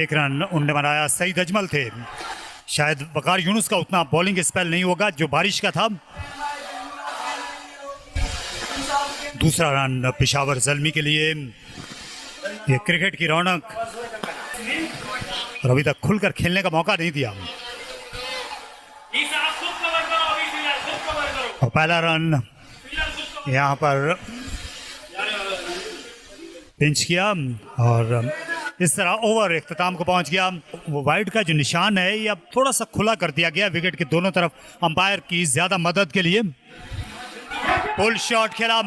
एक रन उनने बनाया, सईद अजमल थे। शायद वकार यूनुस का उतना बॉलिंग स्पेल नहीं होगा जो बारिश का था। दूसरा रन पेशावर ज़ल्मी के लिए। ये क्रिकेट की रौनक, और अभी तक खुलकर खेलने का मौका नहीं दिया। और पहला रन यहाँ पर पिंच किया और इस तरह ओवर इख्तिताम को पहुंच गया। वो वाइड का जो निशान है ये अब थोड़ा सा खुला कर दिया गया विकेट के दोनों तरफ, अंपायर की ज्यादा मदद के लिए। पुल शॉट खेला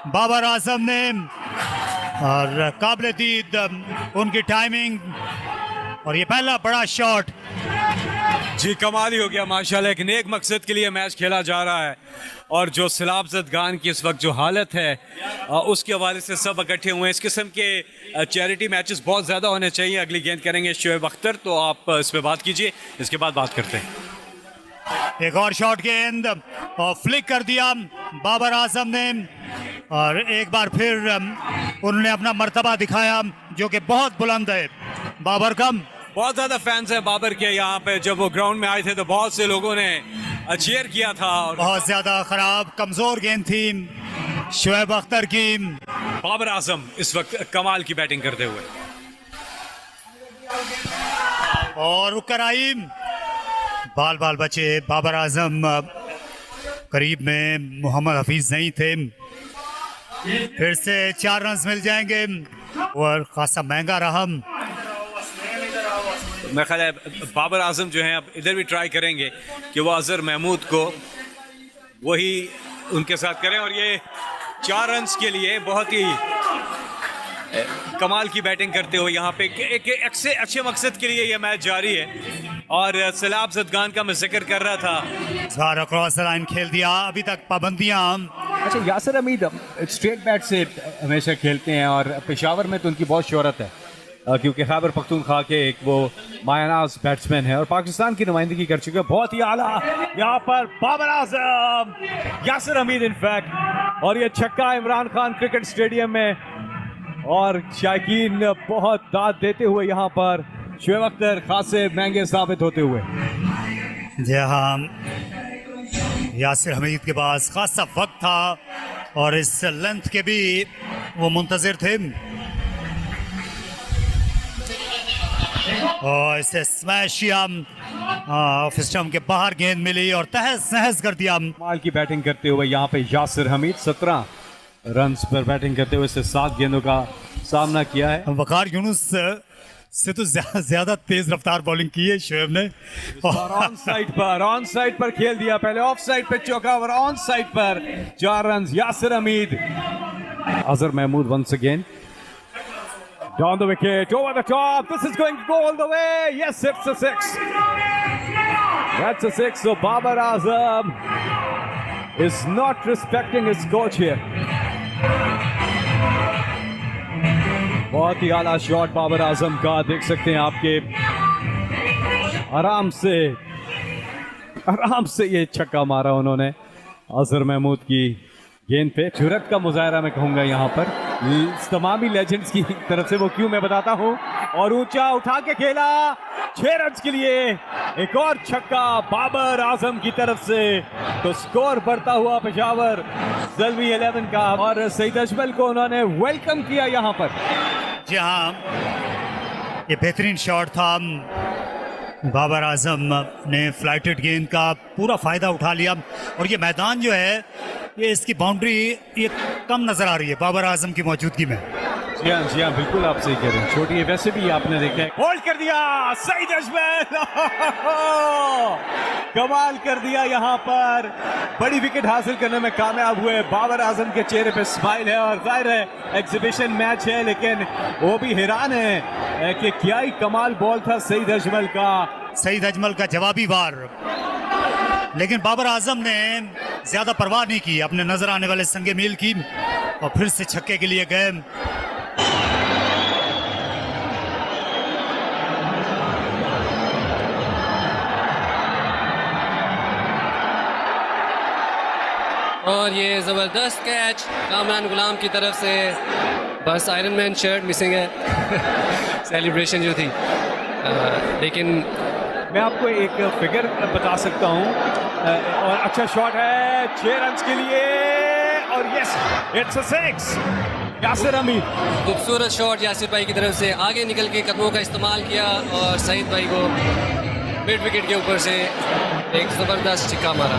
बाबर आजम ने और काबिल दीद उनकी टाइमिंग, और ये पहला बड़ा शॉट। जी कमाल ही हो गया माशाल्लाह। एक नेक मकसद के लिए मैच खेला जा रहा है और जो सैलाब ज़दगान की इस वक्त जो हालत है उसके हवाले से सब इकट्ठे हुए हैं। इस किस्म के चैरिटी मैचेस बहुत ज़्यादा होने चाहिए। अगली गेंद करेंगे शोएब अख्तर, तो आप इस पर बात कीजिए, इसके बाद बात करते हैं। एक और शॉट गेंद और फ्लिक कर दिया बाबर आजम ने, और एक बार फिर उन्होंने अपना मर्तबा दिखाया जो कि बहुत बुलंद है बाबर का। बहुत ज़्यादा फैंस हैं बाबर के यहाँ पे। जब वो ग्राउंड में आए थे तो बहुत से लोगों ने चीयर किया था और बहुत ज़्यादा ख़राब कमज़ोर गेंद थी शोएब अख्तर की। बाबर आजम इस वक्त कमाल की बैटिंग करते हुए, और रुकर आई, बाल बाल बचे। बाबर आजम करीब में मोहम्मद हफीज नहीं थे। फिर से 4 रन मिल जाएंगे और खासा महंगा रहा। मेरा ख्याल है बाबर आजम जो हैं अब इधर भी ट्राई करेंगे कि वो अजहर महमूद को वही उनके साथ करें, और ये 4 रन के लिए बहुत ही कमाल की बैटिंग करते हुए यहाँ पे एक अच्छे मकसद के लिए ये मैच जारी है। और सैलाब ज़दगान का मैं जिक्र कर रहा था, सारा क्रॉस लाइन खेल दिया, अभी तक पाबंदियां। अच्छा, यासिर हमीद स्ट्रेट बैट से हमेशा खेलते हैं और पेशावर में तो उनकी बहुत शोहरत है क्योंकि खैबर पख्तूनख्वा के एक वो मायनाज बैट्समैन है और पाकिस्तान की नुमाइंदगी कर चुके हैं। बहुत ही आला यहाँ पर बाबर आजम, यासिर हमीद इनफैक्ट, और ये छक्का इमरान खान क्रिकेट स्टेडियम में, और शायकीन बहुत दाद देते हुए यहाँ पर शोएब अख्तर खासे महंगे साबित होते हुए। जी हाँ, यासिर हमीद के पास खासा वक्त था और इस लेंथ के भी वो मुंतजिर थे, और इसे स्मैश किया। ऑफ स्टंप के बाहर गेंद मिली और तहस नहस कर दिया। कमाल की बैटिंग करते हुए यहाँ पे यासिर हमीद 17 रन्स पर बैटिंग करते हुए इससे 7 गेंदों का सामना किया है। वकार यूनुस से तो ज्यादा तेज रफ्तार बॉलिंग की है शोएब ने। और ऑन साइड पर खेल दिया, पहले ऑफ साइड पे चौका और ऑन साइड पर 4 run. Yasir Hameed, Azhar Mahmood once again down the wicket, over the top, this is going to go all the way, yes, it's a 6, that's a 6. So Babar Azam is not respecting his coach here. बहुत ही आला shot Babar Azam का, देख सकते हैं आपके आराम से ये छक्का मारा उन्होंने अजहर महमूद की गेंद पे। जुरत का मुजाहरा मैं कहूँगा यहाँ पर तमामी लेजेंड्स की तरफ से, वो क्यों मैं बताता हूँ। और ऊंचा उठा के खेला 6 रन के लिए, एक और छक्का बाबर आजम की तरफ से, तो स्कोर बढ़ता हुआ पेशावर ज़ल्मी 11 का। और सईद अजमल को उन्होंने वेलकम किया यहाँ पर। जी हाँ, ये बेहतरीन शॉट था। बाबर आजम ने फ्लाइटेड गेंद का पूरा फ़ायदा उठा लिया, और ये मैदान जो है ये इसकी बाउंड्री ये कम नज़र आ रही है बाबर आजम की मौजूदगी में। जी हाँ बिल्कुल आप सही कह रहे हैं। छोटी है वैसे भी आपने देखा है। होल्ड कर दिया सईद अजमल कमाल कर दिया यहाँ पर, बड़ी विकेट हासिल करने में कामयाब हुए। बाबर आजम के चेहरे पे स्माइल है, और जाहिर है एग्जीबिशन मैच है, लेकिन वो भी हैरान है कि क्या ही कमाल बॉल था सईद अजमल का जवाबी वार। लेकिन बाबर आजम ने ज्यादा परवाह नहीं की अपने नजर आने वाले संगे मील की, और फिर से छक्के के लिए गए। और ये ज़बरदस्त कैच कामरान गुलाम की तरफ से, बस आयरन मैन शर्ट मिसिंग है सेलिब्रेशन जो थी। लेकिन मैं आपको एक फिगर बता सकता हूँ और अच्छा शॉट है 6 रन के लिए और yes it's a 6 Yasir Hamid. खूबसूरत शॉट यासिर भाई की तरफ से, आगे निकल के कदमों का इस्तेमाल किया और सईद भाई को मिड विकेट के ऊपर से एक ज़बरदस्त छिक्का मारा।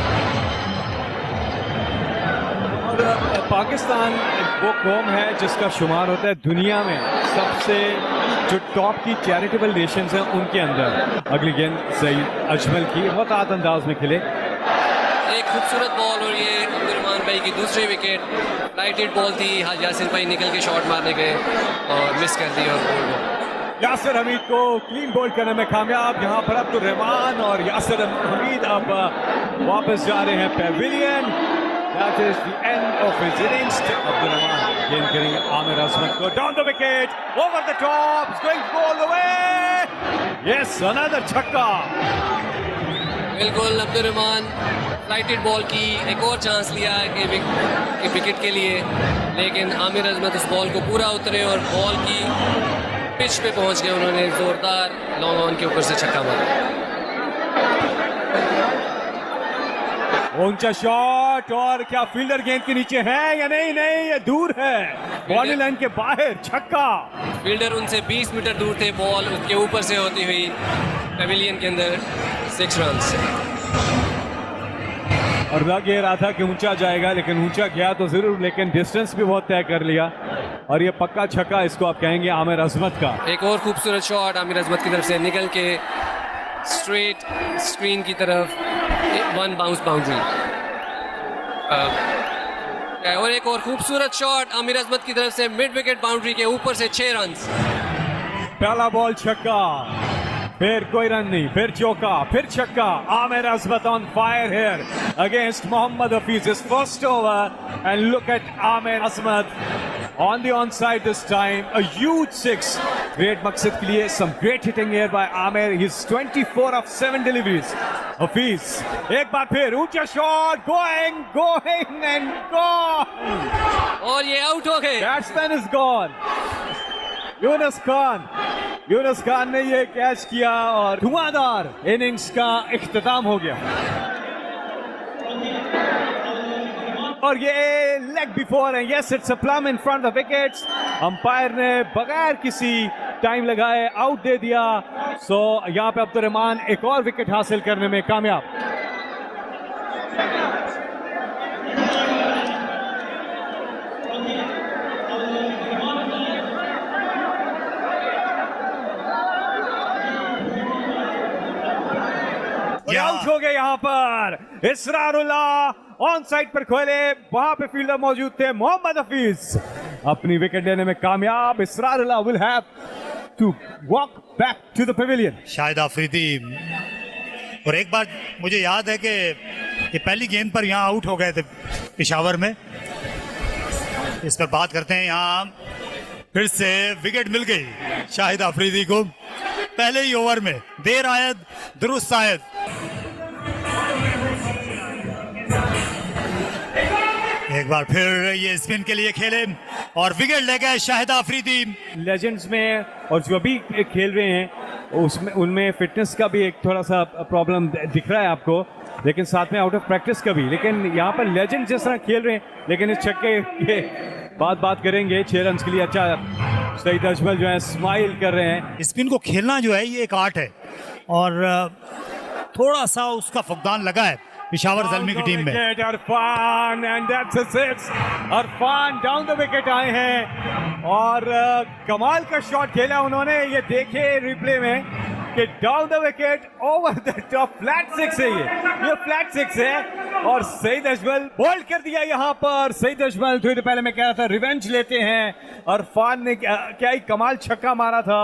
और पाकिस्तान वो कौम है जिसका शुमार होता है दुनिया में सबसे जो टॉप की चैरिटेबल नेशंस हैं उनके अंदर। अगली गेंद सईद अजमल की बहुत आत अंदाज में खेले, एक खूबसूरत बॉल और ये अब्दुर्रहमान भाई की दूसरी विकेट। राइटेड बॉल थी, यासिर भाई निकल के शॉट मारने गए और मिस कर दी और बोल्ड हो। यासिर हमीद को क्लीन बोल्ड करने में कामयाब। यहाँ पर अब्दुर्रहमान और यासिर हमीद अब वापस जा रहे हैं Pavilion. That is the end of his innings. Abdurrahman गेंद करेंगे आमिर अजमत को down the wicket, over the top, going all the way. Yes, another छक्का। बिल्कुल, अब्दुर्रहमान फ्लाइटेड बॉल की एक और चांस लिया कि विकेट के लिए, लेकिन आमिर अजमत उस बॉल को पूरा उतरे और बॉल की पिच पे पहुंच गए। उन्होंने जोरदार लॉन्ग ऑन के ऊपर से छक्का मारा। ऊंचा शॉट और क्या फील्डर गेंद के नीचे है या नहीं? नहीं, ये दूर है, बॉडी लाइन के बाहर, छक्का। फील्डर उनसे 20 मीटर दूर थे, बॉल उनके ऊपर से होती हुई पेविलियन के अंदर 6 रन। और लग ये रहा था कि ऊंचा जाएगा, लेकिन ऊंचा गया तो जरूर, लेकिन डिस्टेंस भी बहुत तय कर लिया और ये पक्का छक्का इसको आप कहेंगे आमिर अजमत का। एक और खूबसूरत शॉट आमिर अजमत की तरफ से निकल के स्ट्रेट स्क्रीन की तरफ, 1 बाउंस बाउंड्री। और एक और खूबसूरत शॉट आमिर अजमत की तरफ से मिड विकेट बाउंड्री के ऊपर से 6 रन। पहला बॉल छक्का, फिर कोई रन नहीं, फिर चौका, फिर छक्का। Aamer Azmat on fire here against Mohammad Hafeez, his first over, and look at Amir Azmat on the onside this time, a huge 6. Great मकसद के लिए, some great hitting here by Amir. He's 24 of 7 deliveries. Hafeez एक बार फिर ऊंचा शॉट, going and gone, और ये out हो गए। Batsman is gone. Yunus Khan ने ये कैच किया और धुआंधार इनिंग्स का इख्तिताम हो गया। और ये लेग बिफोर है, yes it's a plum in front the wickets. Umpire ने बगैर किसी टाइम लगाए आउट दे दिया। सो यहाँ पे अब्दुर्रहमान एक और विकेट हासिल करने में कामयाब। आउट हो गए यहाँ पर इसरारुल्लाह, ऑन साइड पर खोले, वहां पे फील्डर मौजूद थे मोहम्मद हफीज, अपनी विकेट लेने में कामयाब। Israrullah will have to walk back to the pavilion. Shahid Afridi, और एक बार मुझे याद है कि ये पहली गेंद पर यहाँ आउट हो गए थे पेशावर में। इस पर बात करते हैं। यहाँ फिर से विकेट मिल गई शाहिद आफरीदी को पहले ही ओवर में। देर आयद दुरुस्त आयद। एक बार फिर ये स्पिन के लिए खेले और विकेट ले गए शाहिद आफरीदी। लेजेंड्स में और जो अभी खेल रहे हैं उसमें, उनमें फिटनेस का भी एक थोड़ा सा प्रॉब्लम दिख रहा है आपको, लेकिन साथ में आउट ऑफ प्रैक्टिस का भी। लेकिन यहाँ पर लेजेंड जिस तरह खेल रहे हैं, लेकिन इस छक्के के बात करेंगे 6 रन के लिए। अच्छा, सईद अजमल जो है स्माइल कर रहे हैं। स्पिन को खेलना जो है ये एक आर्ट है और थोड़ा सा उसका फुकदान लगा है पेशावर ज़ल्मी की टीम में। Irfan and that's a 6। Irfan down the wicket आए हैं और कमाल का शॉट खेला उन्होंने। ये देखे रिप्ले में कि down the wicket over the top, flat 6 है ये फ्लैट 6 है। और सईद अजमल बोल्ड कर दिया यहाँ पर। सईद अजमल थोड़ी देर पहले मैं कह रहा था रिवेंज लेते हैं। अरफान ने क्या ही कमाल छक्का मारा था,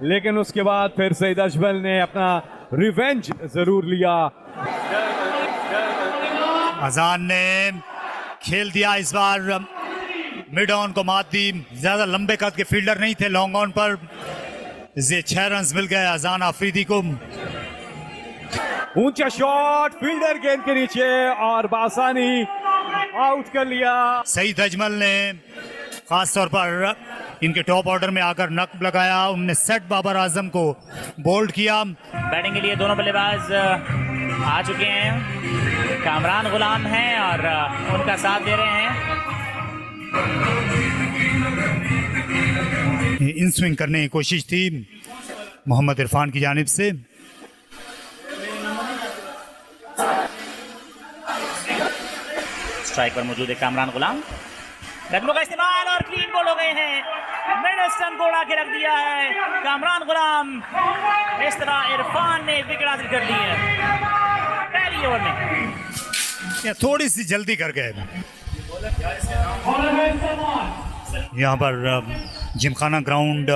लेकिन उसके बाद फिर सईद अजमल ने अपना रिवेंज जरूर लिया। अजान ने खेल दिया इस बार, मिड ऑन को मात दी। ज्यादा लंबे कद के फील्डर नहीं थे लॉन्ग ऑन पर। ये 6 रन मिल गए अजान आफरीदी को। ऊंचा शॉट, फील्डर गेंद के नीचे और बासानी आउट कर लिया। सईद अजमल ने ख़ास तौर पर इनके टॉप ऑर्डर में आकर नक लगाया। उनने सेट बाबर आजम को बोल्ड किया। बैटिंग के लिए दोनों बल्लेबाज आ चुके हैं। कामरान गुलाम हैं और उनका साथ दे रहे हैं। इन स्विंग करने की कोशिश थी मोहम्मद इरफान की जानिब से। स्ट्राइक पर मौजूद है कामरान गुलाम। रकबों का इस्तेमाल और क्लीन बॉल हो गए हैं। मिड स्टंप को उड़ा के रख दिया है कामरान गुलाम। इस तरह इरफान ने विकेट हासिल कर ली है पहली ओवर में। थोड़ी सी जल्दी कर गए। यहाँ पर जिमखाना ग्राउंड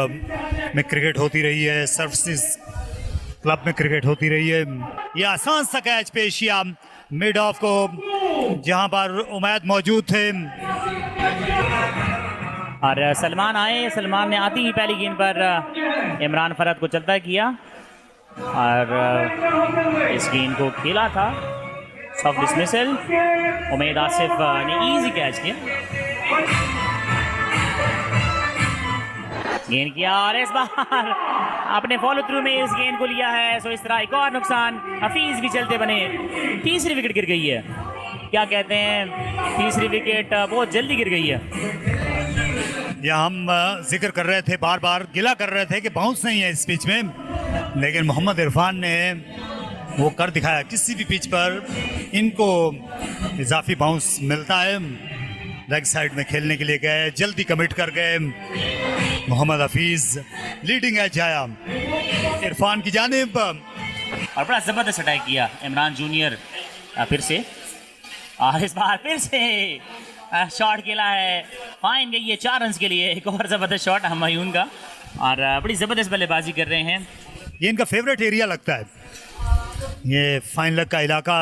में क्रिकेट होती रही है, सर्विसेज क्लब में क्रिकेट होती रही है। ये आसान सा कैच पेश किया मिड ऑफ को, जहाँ पर उमैद मौजूद थे। और सलमान आए। सलमान ने आती ही पहली गेंद पर इमरान फरहत को चलता किया और इस गेंद को खेला था। Soft dismissal. उमैद आसिफ ने इजी कैच किया, गेंद किया और इस बार अपने फॉलो थ्रू में इस गेंद को लिया है। सो इस तरह एक और नुकसान। हफीज भी चलते बने। तीसरी विकेट गिर गई है। क्या कहते हैं, तीसरी विकेट बहुत जल्दी गिर गई है। यहाँ हम जिक्र कर रहे थे, बार बार गिला कर रहे थे कि बाउंस नहीं है इस पिच में, लेकिन मोहम्मद इरफान ने वो कर दिखाया। किसी भी पिच पर इनको इजाफी बाउंस मिलता है। लेग साइड में खेलने के लिए गए, जल्दी कमिट कर गए। मोहम्मद हफीज लीडिंग एज आया इरफान की जानिब और बड़ा ज़बरदस्त अटैक किया इमरान जूनियर फिर से। और इस बार फिर से शॉट खेला है। फाइन गई है 4 रन के लिए। एक और ज़बरदस्त शॉट हुमायूं का और बड़ी ज़बरदस्त बल्लेबाजी कर रहे हैं। ये इनका फेवरेट एरिया लगता है, ये फाइन लेग का इलाका।